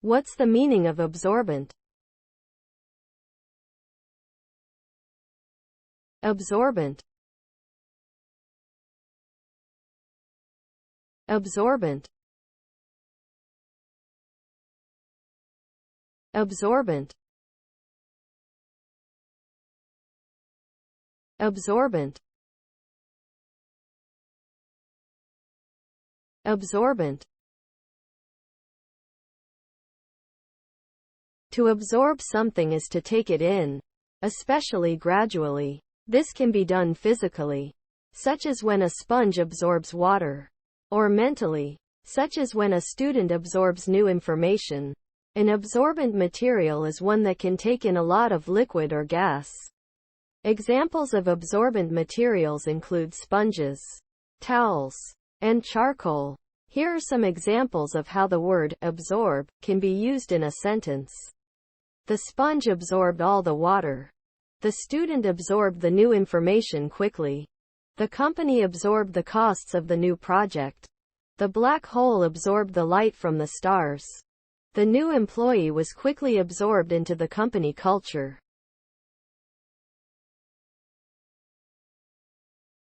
What's the meaning of absorbent? Absorbent. Absorbent. Absorbent. Absorbent. Absorbent. To absorb something is to take it in, especially gradually. This can be done physically, such as when a sponge absorbs water, or mentally, such as when a student absorbs new information. An absorbent material is one that can take in a lot of liquid or gas. Examples of absorbent materials include sponges, towels, and charcoal. Here are some examples of how the word absorb can be used in a sentence. The sponge absorbed all the water. The student absorbed the new information quickly. The company absorbed the costs of the new project. The black hole absorbed the light from the stars. The new employee was quickly absorbed into the company culture.